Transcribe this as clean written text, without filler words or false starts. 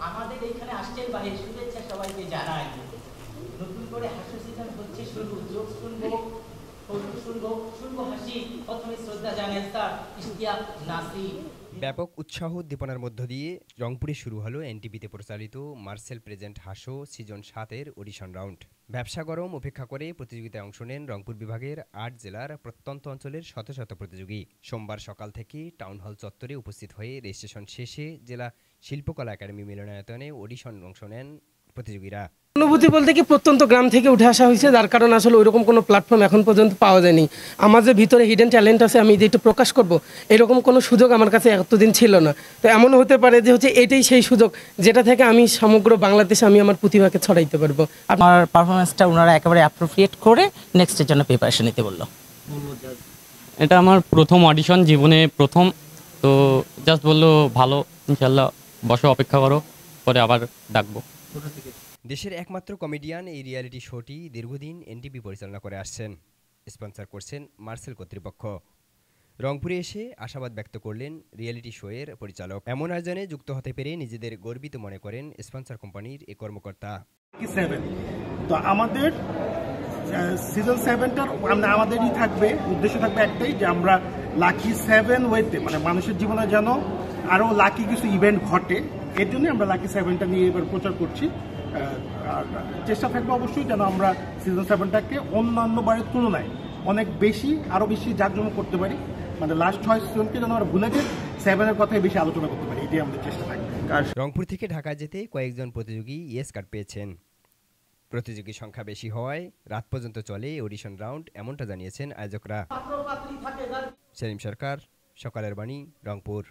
আমাদের এখানে আসছেন ভাই, শুভেচ্ছা সবাইকে জানাই। নতুন করে হাসি সিজন হচ্ছে শুরু, যোগ শুনবো, কৌতুক শুনবো, শুনবো হাসি। প্রথমে শ্রদ্ধা জানাই স্যার ইশতিয়াক নাসির। ব্যাপক উৎসাহ উদ্দীপনার মধ্য দিয়ে রংপুরে শুরু হলো এনটিভিতে পরিচালিত মার্সেল প্রেজেন্ট হাসো সিজন 7-এর অডিশন রাউন্ড। ব্যবসা গরম উপেক্ষা করে প্রতিযোগিতায় অংশ নেন রংপুর বিভাগের 8 জেলার প্রত্যন্ত অঞ্চলের শত শত প্রতিযোগী। সোমবার সকাল থেকে টাউন হল চত্বরে উপস্থিত হয়ে রেজিস্ট্রেশন শেষে জেলা শিল্পকলা একাডেমি মিলনায়তনে অডিশন অংশ নেন প্রতিযোগীরা। অনুভূতি বলতে কি প্রত্যন্ত গ্রাম থেকে উঠে আসা হয়েছে, যার কারণে আসলে ওইরকম কোনো প্ল্যাটফর্ম এখন পর্যন্ত পাওয়া যায়নি। আমার যে ভিতরে হিডেন ট্যালেন্ট আছে, আমি যে একটু প্রকাশ করব, এরকম কোনো সুযোগ আমার কাছে এতদিন ছিল না। তো এমনও হতে পারে যে হচ্ছে এটাই সেই সুযোগ যেটা থেকে আমি সমগ্র বাংলাদেশে আমি আমার প্রতিভাকে ছড়াইতে পারবো। আমার পারফরমেন্সটা ওনারা একেবারে অ্যাপ্রোপ্রিয়েট করে নেক্সটের জন্য প্রিপারেশন নিতে বললো। এটা আমার প্রথম অডিশন, জীবনে প্রথম। তো জাস্ট বললো ভালো, ইনশাল্লাহ বসো, অপেক্ষা করো, পরে আবার ডাকবো। দেশের একমাত্র কমেডিয়ান এই রিয়েলিটি শোটি দীর্ঘদিন এনটিভি পরিচালনা করে আসছেন। স্পন্সর করছেন মার্সেল কর্তৃপক্ষ। রংপুরে এসে আশাবাদ ব্যক্ত করলেন রিয়েলিটি শোয়ের পরিচালক। এমন আয়োজনে যুক্ত হতে পেরে নিজেদের গর্বিত মনে করেন স্পন্সর কোম্পানির এই কর্মকর্তা। তো আমাদের সিজন 7টার আমাদেরই থাকবে, উদ্দেশ্য থাকবে একটাই, যে আমরা লাকি 7 ওয়েতে মানে মানুষের জীবনে যেন আরও লাকি কিছু ইভেন্ট ঘটে, এর জন্য আমরা লাকি 7টা নিয়ে এবার প্রচার করছি। আর চেষ্টা থাকবে অবশ্যই যেন আমরা সিজন 7টাকে অন্যান্য বারের তুলনায় অনেক বেশি, আরও বেশি জাঁকজমক করতে পারি। মানে লাস্ট 6 সিজনকে যেন আমরা ভুলে গিয়ে 7-এর কথাই বেশি আলোচনা করতে পারি, এটাই আমাদের চেষ্টা থাকবে। রংপুর থেকে ঢাকা যেতে কয়েকজন প্রতিযোগী ইয়েস কার্ড পেয়েছেন। প্রতিযোগী সংখ্যা বেশি হওয়ায় রাত পর্যন্ত চলে অডিশন রাউন্ড, এমনটা জানিয়েছেন আয়োজকরা। সেলিম সরকার, সকালের বাণী, রংপুর।